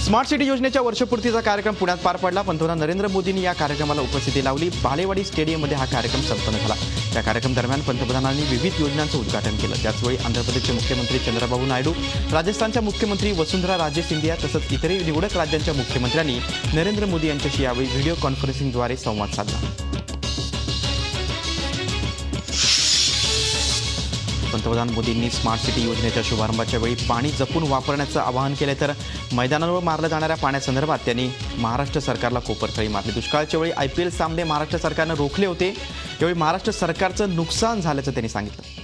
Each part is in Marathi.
स्मार्ट सिटी योजनेच्या वर्षपूर्तीचा कार्यक्रम पुण्यात पार पडला। पंतप्रधान नरेंद्र मोदींनी या कार्यक्रमाला उपस्थिती लावली। बालेवाडी स्टेडियममध्ये हा कार्यक्रम संपन्न झाला। या कार्यक्रम दरम्यान पंतप्रधानांनी विविध योजनांचं उद्घाटन केलं। त्याचवेळी आंध्र प्रदेशचे मुख्यमंत्री चंद्रबाबू नायडू, राजस्थानच्या मुख्यमंत्री वसुंधरा राजे सिंधिया तसंच इतरही निवडक राज्यांच्या मुख्यमंत्र्यांनी नरेंद्र मोदी यांच्याशी यावेळी व्हिडिओ कॉन्फरन्सिंगद्वारे संवाद साधला। पंतप्रधान मोदींनी स्मार्ट सिटी योजनेच्या शुभारंभाच्या वेळी पाणी जपून वापरण्याचं आवाहन केले, तर मैदानावर मारल्या जाणाऱ्या पाण्यासंदर्भात त्यांनी महाराष्ट्र सरकारला कोपरखळी मारली। दुष्काळाच्या वेळी IPL सामने महाराष्ट्र सरकारनं रोखले होते, यावेळी महाराष्ट्र सरकारचं नुकसान झाल्याचं त्यांनी सांगितलं।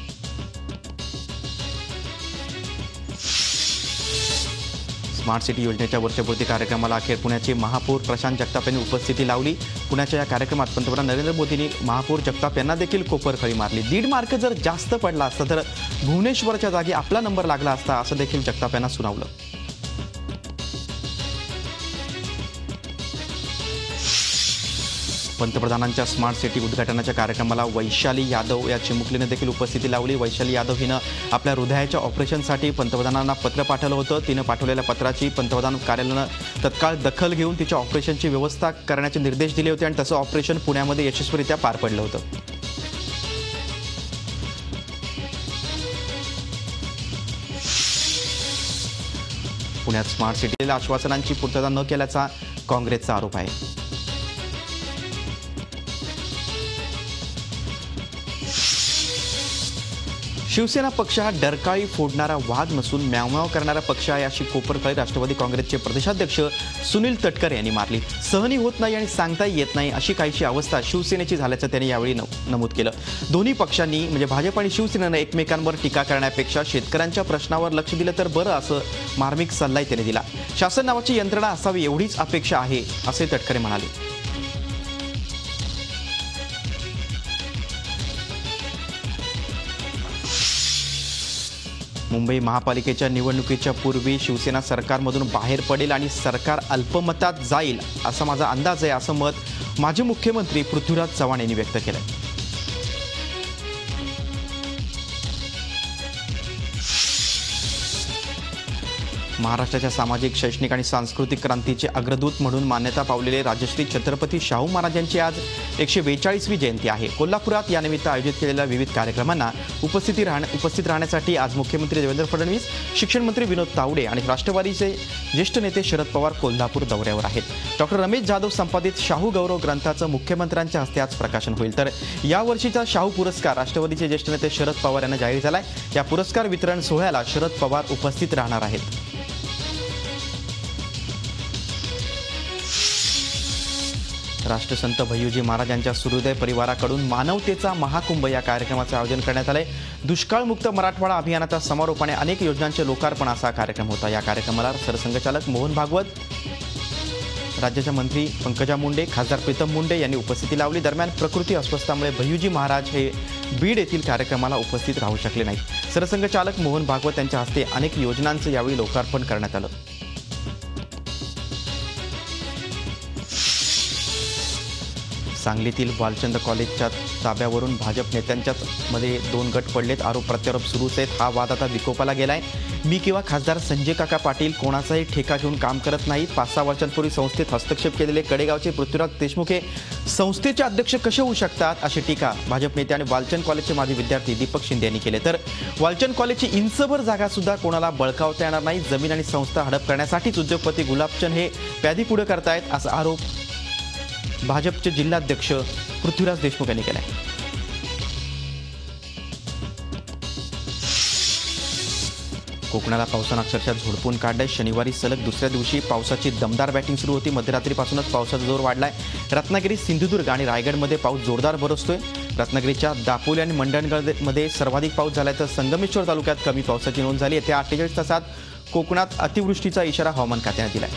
स्मार्ट सिटी योजनेच्या वर्षपूर्ती कार्यक्रमाला अखेर पुण्याचे महापौर प्रशांत जगताप यांनी उपस्थिती लावली। पुण्याच्या या कार्यक्रमात पंतप्रधान नरेंद्र मोदींनी महापौर जगताप यांना देखील कोपरखळी मारली। 1.5 मार्क जर जास्त पडला असता तर भुवनेश्वरच्या जागी आपला नंबर लागला असता, असं देखील जगताप यांना सुनावलं। पंतप्रधानांच्या स्मार्ट सिटी उद्घाटनाच्या कार्यक्रमाला वैशाली यादव या चिमुकलीने देखील उपस्थिती लावली। वैशाली यादव हिनं आपल्या हृदयाच्या ऑपरेशनसाठी पंतप्रधानांना पत्र पाठवलं होतं। तिनं पाठवलेल्या पत्राची पंतप्रधान कार्यालयानं तत्काळ दखल घेऊन तिच्या ऑपरेशनची व्यवस्था करण्याचे निर्देश दिले होते आणि तसं ऑपरेशन पुण्यामध्ये यशस्वीरित्या पार पडलं होतं। पुण्यात स्मार्ट सिटीला आश्वासनांची पूर्तता न केल्याचा काँग्रेसचा आरोप आहे। शिवसेना पक्ष हा डरकाळी फोडणारा वाघ नसून म्यावम्याव करणारा पक्ष आहे, अशी कोपरखळी राष्ट्रवादी काँग्रेसचे प्रदेशाध्यक्ष सुनील तटकरे यांनी मारली। सहनी होत नाही आणि सांगताही येत नाही अशी काहीशी अवस्था शिवसेनेची झाल्याचं त्यांनी यावेळी नमूद केलं। दोन्ही पक्षांनी म्हणजे भाजप आणि शिवसेनेनं एकमेकांवर टीका करण्यापेक्षा शेतकऱ्यांच्या प्रश्नावर लक्ष दिलं तर बरं, असं मार्मिक सल्लाही त्यांनी दिला। शासन नावाची यंत्रणा असावी एवढीच अपेक्षा आहे, असे तटकरे म्हणाले। मुंबई महापालिकेच्या निवडणुकीच्या पूर्वी शिवसेना सरकारमधून बाहेर पडेल आणि सरकार अल्पमतात जाईल असा माझा अंदाज आहे, असं मत माजी मुख्यमंत्री पृथ्वीराज चव्हाण यांनी व्यक्त केलं। महाराष्ट्राच्या सामाजिक, शैक्षणिक आणि सांस्कृतिक क्रांतीचे अग्रदूत म्हणून मान्यता पावलेले राजश्री छत्रपती शाहू महाराज यांची आज 142वी जयंती आहे। कोल्हापुरात यानिमित्त आयोजित केलेल्या विविध कार्यक्रमांना उपस्थित राहण्यासाठी आज मुख्यमंत्री देवेंद्र फडणवीस, शिक्षण मंत्री विनोद तावडे आणि राष्ट्रवादीचे ज्येष्ठ नेते शरद पवार कोल्हापूर दौऱ्यावर आहेत। डॉक्टर रमेश जाधव संपादित शाहू गौरव ग्रंथाचं मुख्यमंत्र्यांच्या हस्ते आज प्रकाशन होईल, तर यावर्षीचा शाहू पुरस्कार राष्ट्रवादीचे ज्येष्ठ नेते शरद पवार यांना जाहीर झालाय। या पुरस्कार वितरण सोहळ्याला शरद पवार उपस्थित राहणार आहेत। राष्ट्रसंत भय्यूजी महाराज यांच्या सूर्योदय परिवाराकडून मानवतेचा महाकुंभ या कार्यक्रमाचे आयोजन करण्यात आले। दुष्काळमुक्त मराठवाडा अभियानाचा समारोप आणि अनेक योजनांचे लोकार्पण असा कार्यक्रम होता। या कार्यक्रमाला सरसंघचालक मोहन भागवत, राज्याच्या मंत्री पंकजा मुंडे, खासदार प्रीतम मुंडे यांनी उपस्थिती लावली। दरम्यान प्रकृती अस्वस्थामुळे भय्यूजी महाराज हे बीड येथील कार्यक्रमाला उपस्थित राहू शकले नाहीत। सरसंघचालक मोहन भागवत यांच्या हस्ते अनेक योजनांचं यावेळी लोकार्पण करण्यात आलं। सांगलीतील वालचंद कॉलेजच्या ताब्यावरून भाजप नेत्यांच्याच मध्ये 2 गट पडलेत। आरोप प्रत्यारोप सुरूच आहेत। हा वाद आता विकोपाला गेलाय। मी किंवा खासदार संजय काका पाटील कोणाचाही ठेका घेऊन काम करत नाहीत। 5-6 वर्षांपूर्वी संस्थेत हस्तक्षेप केलेले कडेगावचे पृथ्वीराज देशमुख हे संस्थेचे अध्यक्ष कसे होऊ शकतात, अशी टीका भाजप नेते आणि वालचंद कॉलेजचे माजी विद्यार्थी दीपक शिंदे यांनी केले। तर वालचंद कॉलेजची इंचभर जागा सुद्धा कोणाला बळकावता येणार नाही। जमीन आणि संस्था हडप करण्यासाठीच उद्योगपती गुलाबचंद हे प्यादी पुढे करतायत, असा आरोप भाजपचे जिल्हाध्यक्ष पृथ्वीराज देशमुख यांनी केलाय। कोकणाला पावसानं अक्षरशः झोडपून काढलंय। शनिवारी सलग दुसऱ्या दिवशी पावसाची दमदार बॅटिंग सुरू होती। मध्यरात्रीपासूनच पावसाचा जोर वाढलाय। रत्नागिरी, सिंधुदुर्ग आणि रायगडमध्ये पाऊस जोरदार बरसतोय। रत्नागिरीच्या दापोली आणि मंडणगडमध्ये सर्वाधिक पाऊस झालाय, तर संगमेश्वर तालुक्यात कमी पावसाची नोंद झाली। येत्या 48 तासात कोकणात अतिवृष्टीचा इशारा हवामान खात्याने दिलाय।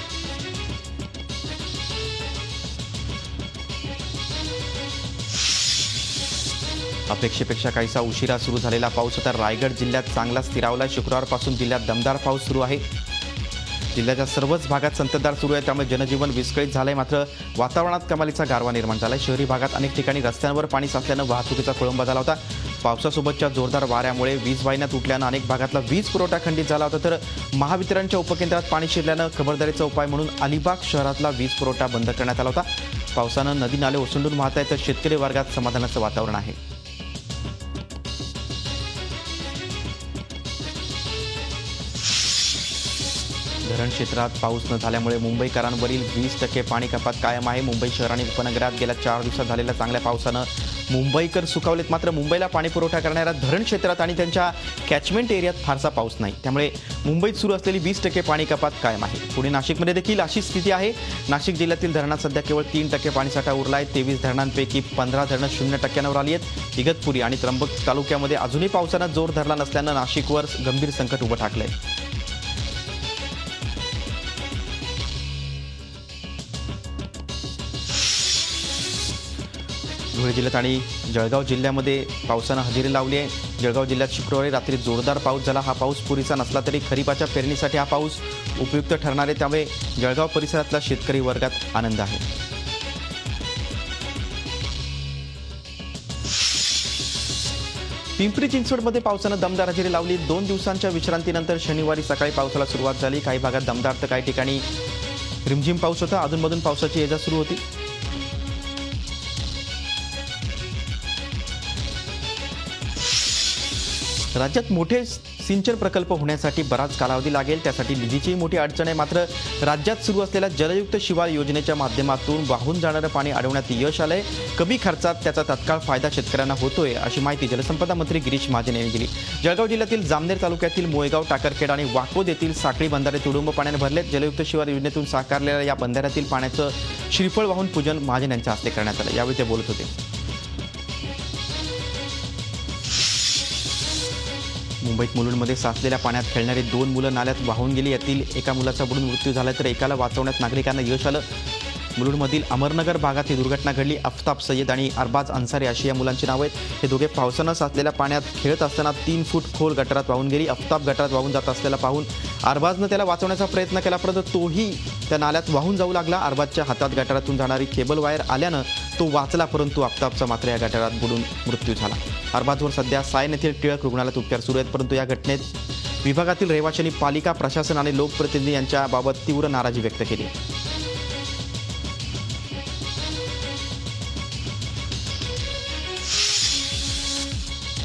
अपेक्षेपेक्षा काहीसा उशिरा सुरू झालेला पाऊस आता रायगड जिल्ह्यात चांगला स्थिरावला। शुक्रवारपासून जिल्ह्यात दमदार पाऊस सुरू आहे। जिल्ह्याच्या सर्वच भागात संततधार सुरू आहे, त्यामुळे जनजीवन विस्कळीत झालंय. मात्र वातावरणात कमालीचा गारवा निर्माण झालाय. शहरी भागात अनेक ठिकाणी रस्त्यांवर पाणी साचल्यानं वाहतुकीचा खोळंबा झाला होता. पावसासोबतच्या जोरदार वाऱ्यामुळे वीज वाहिन्या तुटल्यानं अनेक भागातला वीज पुरवठा खंडित झाला होता. तर महावितरणच्या उपकेंद्रात पाणी शिरल्यानं खबरदारीचा उपाय म्हणून अलिबाग शहरातला वीज पुरवठा बंद करण्यात आला होता. पावसानं नदी नाले ओसंडून वाहत आहेत, तर शेतकरी वर्गात समाधानाचं वातावरण आहे. धरण क्षेत्रात पाऊस न झाल्यामुळे मुंबईकरांवरील 20% पाणी कपात कायम आहे. मुंबई शहर आणि उपनगरात गेल्या 4 दिवसात झालेल्या चांगल्या पावसानं मुंबईकर सुखावलेत. मात्र मुंबईला पाणी पुरवठा करणाऱ्या धरण क्षेत्रात आणि त्यांच्या कॅचमेंट एरियात फारसा पाऊस नाही, त्यामुळे मुंबईत सुरू असलेली 20% पाणी कपात कायम आहे. पुणे नाशिकमध्ये देखील अशीच स्थिती आहे. नाशिक जिल्ह्यातील धरणात सध्या केवळ 3% पाणीसाठा उरला आहे. 23 धरणांपैकी 15 धरणं 0%वर आली आहेत. इगतपुरी आणि त्र्यंबक तालुक्यामध्ये अजूनही पावसानं जोर धरला नसल्यानं नाशिकवर गंभीर संकट उभं ठाकलंय. धुळे जिल्ह्यात आणि जळगाव जिल्ह्यामध्ये पावसानं हजेरी लावली आहे. जळगाव जिल्ह्यात शुक्रवारी रात्री जोरदार पाऊस झाला. हा पाऊस पुरेसा नसला तरी खरीपाच्या पेरणीसाठी हा पाऊस उपयुक्त ठरणार आहे, त्यामुळे जळगाव परिसरातला शेतकरी वर्गात आनंद आहे. पिंपरी चिंचवडमध्ये पावसानं दमदार हजेरी लावली. 2 दिवसांच्या विश्रांतीनंतर शनिवारी सकाळी पावसाला सुरुवात झाली. काही भागात दमदार तर काही ठिकाणी रिमझिम पाऊस होता. अधूनमधून पावसाची ये जा सुरू होती. राज्यात मोठे सिंचन प्रकल्प होण्यासाठी बराच कालावधी लागेल, त्यासाठी निधीचीही मोठी अडचण आहे. मात्र राज्यात सुरू असलेल्या जलयुक्त शिवार योजनेच्या माध्यमातून वाहून जाणारं पाणी अडवण्यात यश आलंय. कमी खर्चात त्याचा तत्काळ फायदा शेतकऱ्यांना होतोय, अशी माहिती जलसंपदा मंत्री गिरीश महाजन यांनी दिली. जळगाव जिल्ह्यातील जामनेर तालुक्यातील मोयगाव, टाकरखेड आणि वाकोद येथील साखळी बंधारे तुडुंब पाण्याने भरलेत. जलयुक्त शिवार योजनेतून साकारलेल्या या बंधाऱ्यातील पाण्याचं श्रीफळ वाहून पूजन महाजन यांच्या हस्ते करण्यात आलं. यावेळी ते बोलत होते. मुंबईत मुलुंडमध्ये साचलेल्या पाण्यात खेळणारी 2 मुलं नाल्यात वाहून गेली. यातील एका मुलाचा बुडून मृत्यू झाला, तर एकाला वाचवण्यात नागरिकांना यश आलं. मुलुंडमधील अमरनगर भागात ही दुर्घटना घडली. आफताब सय्यद आणि अरबाज अन्सारी अशी या मुलांची नावं आहेत. हे दोघे पावसानं साचलेल्या पाण्यात खेळत असताना 3 फूट खोल गटारात वाहून गेली. आफताब गटारात वाहून जात असलेला पाहून अरबाजनं त्याला वाचवण्याचा प्रयत्न केला, परंतु तोही त्या नाल्यात वाहून जाऊ लागला. अरबाजच्या हातात गटारातून जाणारी केबल वायर आल्यानं तो वाचला, परंतु आफताबचा मात्र या गटारात बुडून मृत्यू झाला. अरबाजवर सध्या सायन येथील टिळक रुग्णालयात उपचार सुरू आहेत, परंतु या घटनेत विभागातील रहिवाशांनी पालिका प्रशासन आणि लोकप्रतिनिधी यांच्याबाबत तीव्र नाराजी व्यक्त केली.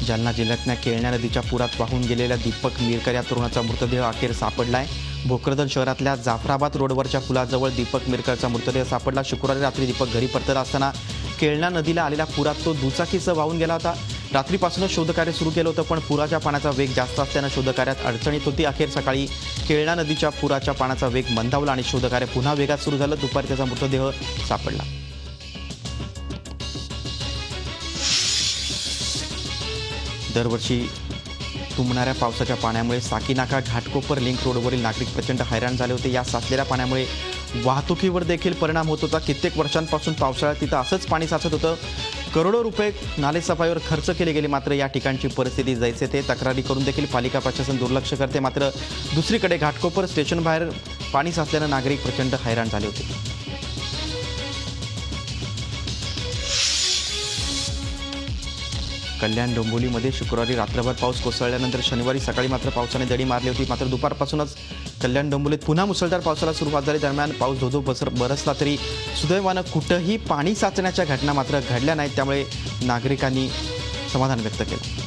जालना जिल्ह्यातल्या केळण्या नदीच्या पुरात वाहून गेलेल्या दीपक मिरकर या तरुणाचा मृतदेह अखेर सापडलाय. भोकरदन शहरातल्या जाफराबाद रोडवरच्या पुलाजवळ दीपक मिरकरचा मृतदेह सापडला. शुक्रवारी रात्री दीपक घरी परतत असताना केळणा नदीला आलेल्या पुरात तो दुचाकीसह वाहून गेला होता. रात्रीपासूनच शोधकार्य सुरू केलं होतं, पण पुराच्या पाण्याचा वेग जास्त असल्यानं शोधकार्यात अडचण येत होती. अखेर सकाळी केळणा नदीच्या पुराच्या पाण्याचा वेग मंदावला आणि शोधकार्य पुन्हा वेगात सुरू झालं. दुपारी त्याचा मृतदेह सापडला. दरवर्षी तुंबणाऱ्या पावसाच्या पाण्यामुळे साकीनाका घाटकोपर लिंक रोडवरील नागरिक प्रचंड हैराण झाले होते. या साचलेल्या पाण्यामुळे वाहतुकीवर देखील परिणाम होत होता. कित्येक वर्षांपासून पावसाळ्यात तिथं असंच पाणी साचत होतं. करोडो रुपये नालेसफाईवर खर्च केले गेले, मात्र या ठिकाणची परिस्थिती जैसे ते तक्रारी करून देखील पालिका प्रशासन दुर्लक्ष करते. मात्र दुसरीकडे घाटकोपर स्टेशन बाहेर पाणी साचल्यानं नागरिक प्रचंड हैराण झाले होते. कल्याण डोंबिवलीमध्ये शुक्रवारी रात्रभर पाऊस कोसळल्यानंतर शनिवारी सकाळी मात्र पावसाने दडी मारली होती. मात्र दुपारपासूनच कल्याण डोंबिवलीत पुन्हा मुसळधार पावसाला सुरुवात झाली. दरम्यान पाऊस धोधो बरसला तरी सुदैवानं कुठंही पाणी साचण्याच्या घटना मात्र घडल्या नाहीत, त्यामुळे नागरिकांनी समाधान व्यक्त केलं.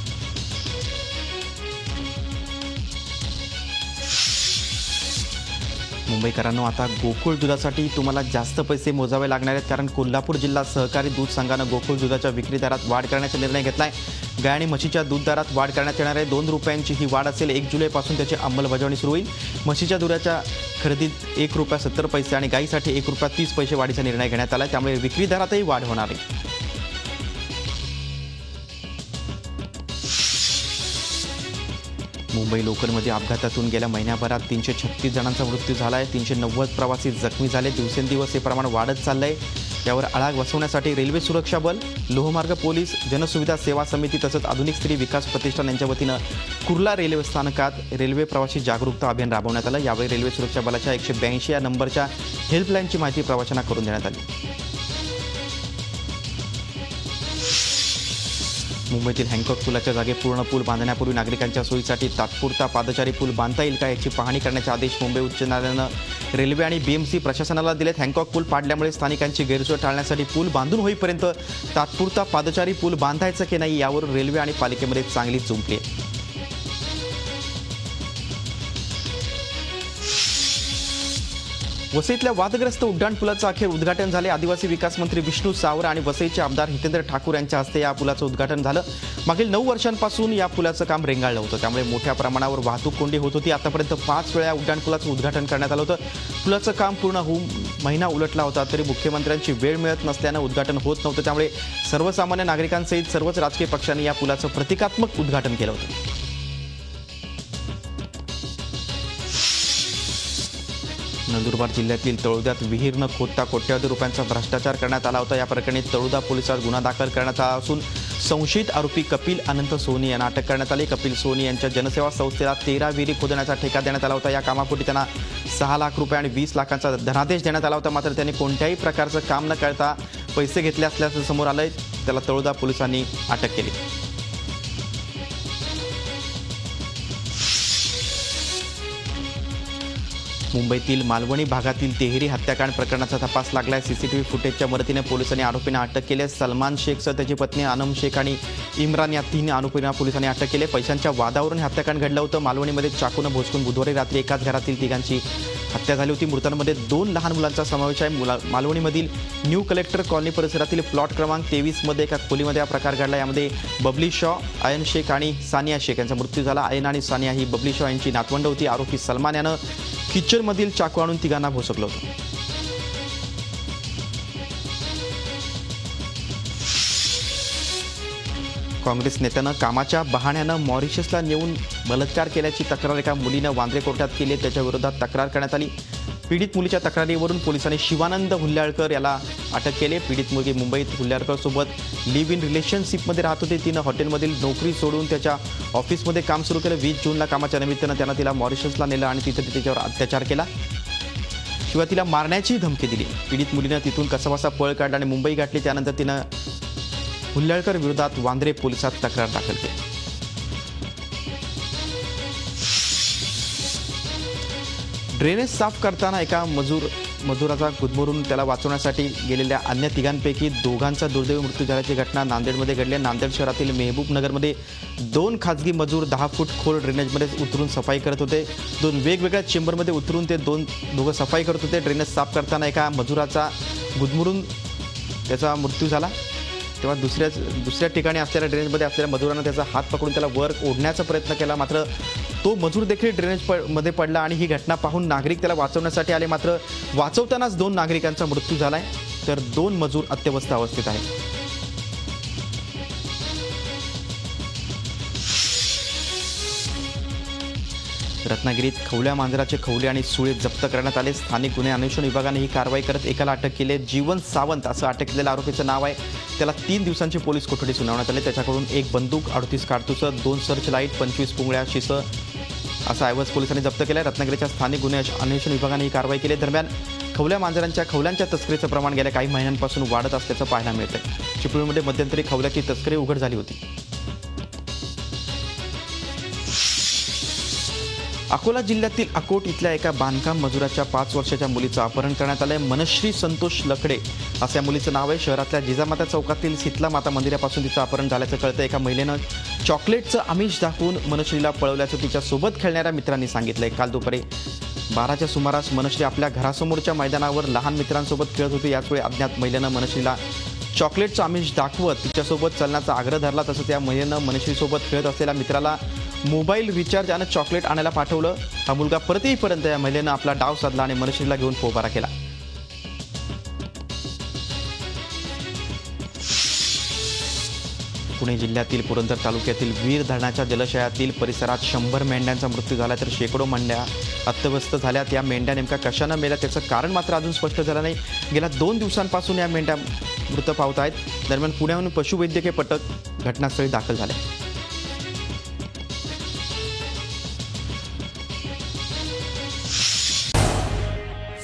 मुंबईकरांनो, आता गोकुळ दुधासाठी तुम्हाला जास्त पैसे मोजावे लागणार आहेत, कारण कोल्हापूर जिल्हा सहकारी दूध संघानं गोकुळ दुधाच्या विक्री दरात वाढ करण्याचा निर्णय घेतला आहे. गाय आणि म्हशीच्या दूध दरात वाढ करण्यात येणार आहे. 2 रुपयांची ही वाढ असेल. 1 जुलैपासून त्याची अंमलबजावणी सुरू होईल. म्हशीच्या दुधाच्या खरेदीत ₹1.70 आणि गायीसाठी ₹1.30 वाढीचा निर्णय घेण्यात आला आहे, त्यामुळे विक्री दरातही वाढ होणार आहे. मुंबई लोकलमध्ये अपघातातून गेल्या महिन्याभरात 336 जणांचा मृत्यू झाला आहे. 390 प्रवासी जखमी झाले. दिवसेंदिवस हे प्रमाण वाढत चाललं आहे. यावर आळा बसवण्यासाठी रेल्वे सुरक्षा बल, लोहमार्ग पोलीस, जनसुविधा सेवा समिती तसंच आधुनिक स्त्री विकास प्रतिष्ठान यांच्या वतीनं कुर्ला रेल्वे स्थानकात रेल्वे प्रवासी जागरूकता अभियान राबवण्यात आलं। यावेळी रेल्वे सुरक्षा बलाच्या 182 या नंबरच्या हेल्पलाईनची माहिती प्रवाशांना करून देण्यात आली। मुंबईतील हँकॉक पुलाच्या जागी पूर्ण पूल बांधण्यापूर्वी नागरिकांच्या सोयीसाठी तात्पुरता पादचारी पूल बांधता येईल का याची पाहणी करण्याचे आदेश मुंबई उच्च न्यायालयानं रेल्वे आणि बीएमसी प्रशासनाला दिलेत। हँकॉक पूल पाडल्यामुळे स्थानिकांची गैरसोय टाळण्यासाठी पूल बांधून होईपर्यंत तात्पुरता पादचारी पूल बांधायचा की नाही यावर रेल्वे आणि पालिकेमध्ये चांगली जुंपली आहे। वसईतल्या वादग्रस्त उड्डाणपुलाचं अखेर उद्घाटन झाले। आदिवासी विकास मंत्री विष्णू सावरा आणि वसईचे आमदार हितेंद्र ठाकूर यांच्या हस्ते या पुलाचं उद्घाटन झालं। मागील 9 वर्षांपासून या पुलाचं काम रेंगाळलं होतं, त्यामुळे मोठ्या प्रमाणावर वाहतूक कोंडी होत होती। आतापर्यंत 5 वेळा उड्डाणपुलाचं उद्घाटन करण्यात आलं होतं। पुलाचं काम पूर्ण होऊन महिना उलटला होता, तरी मुख्यमंत्र्यांची वेळ मिळत नसल्यानं उद्घाटन होत नव्हतं। त्यामुळे सर्वसामान्य नागरिकांसहित सर्वच राजकीय पक्षांनी या पुलाचं प्रतिकात्मक उद्घाटन केलं होतं। नंदुरबार जिल्ह्यातील तळोद्यात विहीर न खोदता कोट्यवधी रुपयांचा भ्रष्टाचार करण्यात आला होता। या प्रकरणी तळोदा पोलिसात गुन्हा दाखल करण्यात आला असून संशयित आरोपी कपिल अनंत सोनी यांना अटक करण्यात आली। कपिल सोनी यांच्या जनसेवा संस्थेला 13 विहिरी खोदण्याचा ठेका देण्यात आला होता। या कामापोटी त्यांना 6 लाख रुपये आणि 20 लाखांचा धनादेश देण्यात आला होता। मात्र त्यांनी कोणत्याही प्रकारचं काम न करता पैसे घेतले असल्याचं समोर आलंय। त्याला तळोदा पोलिसांनी अटक केली। मुंबईतील मालवणी भागातील तेहरी हत्याकांड प्रकरणाचा तपास लागलाय। सीसीटीव्ही फुटेजच्या मदतीने पोलिसांनी आरोपींना अटक केली आहे। सलमान शेखसह त्याची पत्नी अनम शेख आणि इम्रान या 3 आरोपींना पोलिसांनी अटक केली। पैशांच्या वादावरून हे हत्याकांड घडलं होतं। मालवणीमध्ये चाकूनं भोसकून बुधवारी रात्री एकाच घरातील तिघांची हत्या झाली होती। मृतांमध्ये 2 लहान मुलांचा समावेश आहे। मालवणीमधील न्यू कलेक्टर कॉलनी परिसरातील प्लॉट क्रमांक 23 मध्ये एका खोलीमध्ये हा प्रकार घडला। यामध्ये बबली शॉ, अयन शेख आणि सानिया शेख यांचा मृत्यू झाला। अयन आणि सानिया ही बबली शॉ यांची नातवंड होती। आरोपी सलमान यानं किचनमधील चाकू आणून तिघांना भोसकलं होतं। काँग्रेस नेत्यानं कामाच्या बहाण्यानं मॉरिशसला नेऊन बलात्कार केल्याची तक्रार एका मुलीनं वांद्रे कोर्टात केली आहे। त्याच्या विरोधात तक्रार करण्यात आली। पीडित मुलीच्या तक्रारीवरून पोलिसांनी शिवानंद हुल्ल्याळकर याला अटक केली। पीडित मुलगी मुंबईत हुल्ल्याळकरसोबत लिव्ह इन रिलेशनशिपमध्ये राहत होती। तिनं हॉटेलमधील नोकरी सोडून त्याच्या ऑफिसमध्ये काम सुरू केलं। 20 जूनला कामाच्या निमित्तानं त्यानं तिला मॉरिशसला नेलं आणि तिथे तिच्यावर अत्याचार केला, शिवाय तिला मारण्याची धमकी दिली। पीडित मुलीनं तिथून कसाबसा पळ काढला आणि मुंबई गाठली। त्यानंतर तिनं हुल्ल्याळकर विरोधात वांद्रे पोलिसात तक्रार दाखल केली। ड्रेनेज साफ करताना एका मजुराचा गुदमरून त्याला वाचवण्यासाठी गेलेल्या अन्य तिघांपैकी 2घांचा दुर्दैवी मृत्यू झाल्याची घटना नांदेडमध्ये घडली। नांदेड शहरातील मेहबूबनगरमध्ये 2 खाजगी मजूर 10 फूट खोल ड्रेनेजमध्ये उतरून सफाई करत होते। 2 वेगवेगळ्या चेंबरमध्ये उतरून ते दोघं सफाई करत होते। ड्रेनेज साफ करताना एका मजुराचा गुदमरून त्याचा मृत्यू झाला। तेव्हा दुसऱ्या ठिकाणी असलेल्या ड्रेनेजमध्ये असलेल्या मजुरानं त्याचा हात पकडून त्याला वर ओढण्याचा प्रयत्न केला, मात्र तो मजूर देखील ड्रेनेजमध्ये पडला आणि ही घटना पाहून नागरिक त्याला वाचवण्यासाठी आले, मात्र वाचवतानाच 2 नागरिकांचा मृत्यू झालाय, तर 2 मजूर अत्यवस्थ अवस्थेत आहेत। रत्नागिरीत खवल्या मांजराचे खवले आणि सुळे जप्त करण्यात आले। स्थानिक गुन्हे अन्वेषण विभागाने ही कारवाई करत एकाला अटक केली आहे। जीवन सावंत असं अटक केलेल्या आरोपीचं नाव आहे। त्याला 3 दिवसांची पोलीस कोठडी सुनावण्यात आली। त्याच्याकडून 1 बंदूक, 38 काडतुसं, 2 सर्च लाईट, 25 पुंगळ्या, शिसं असा ऐवज पोलिसांनी जप्त केला आहे। रत्नागिरीच्या स्थानिक गुन्हे अन्वेषण विभागाने ही कारवाई केली। दरम्यान खवल्या मांजरांच्या खवल्यांच्या तस्करीचं प्रमाण गेल्या काही महिन्यांपासून वाढत असल्याचं पाहायला मिळतंय। चिपळूणमध्ये मध्यंतरी खवल्याची तस्करी उघड झाली होती। अकोला जिल्ह्यातील अकोट इथल्या एका बांधकाम मजुराच्या 5 वर्षाच्या मुलीचं अपहरण करण्यात आलंय। मनश्री संतोष लकडे असं या मुलीचं नाव आहे। शहरातल्या जिजामाता चौकातील शीतला माता मंदिरापासून तिचं अपहरण झाल्याचं कळतं। एका महिलेनं चॉकलेटचं आमिष दाखवून मनश्रीला पळवल्याचं तिच्यासोबत खेळणाऱ्या मित्रांनी सांगितलंय। काल दुपारी 12च्या सुमारास मनश्री आपल्या घरासमोरच्या मैदानावर लहान मित्रांसोबत खेळत होती। याचवेळी अज्ञात महिलेनं मनश्रीला चॉकलेटचं आमिष दाखवत तिच्यासोबत चलण्याचा आग्रह धरला। तसंच या महिलेनं मनश्रीसोबत खेळत असलेल्या मित्राला मोबाईल रिचार्ज आणि चॉकलेट आणायला पाठवलं। हा मुलगा परत येईपर्यंत या महिलेनं आपला डाव साधला आणि मनश्रीला घेऊन पोबारा केला। पुणे जिल्ह्यातील पुरंदर तालुक्यातील वीर धरणाच्या जलाशयातील परिसरात 100 मेंढ्यांचा मृत्यू झाला, तर शेकडो मेंढ्या अस्तव्यस्त झाल्यात. या मेंढ्या नेमक्या कशानं मेल्या त्याचं कारण मात्र अजून स्पष्ट झालं नाही. गेल्या 2 दिवसांपासून या मेंढ्या मृत पावत आहेत. दरम्यान पुण्याहून पशुवैद्यकीय पथक घटनास्थळी दाखल झाले.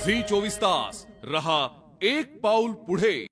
झी 24 तास रहा एक पाऊल पुढे.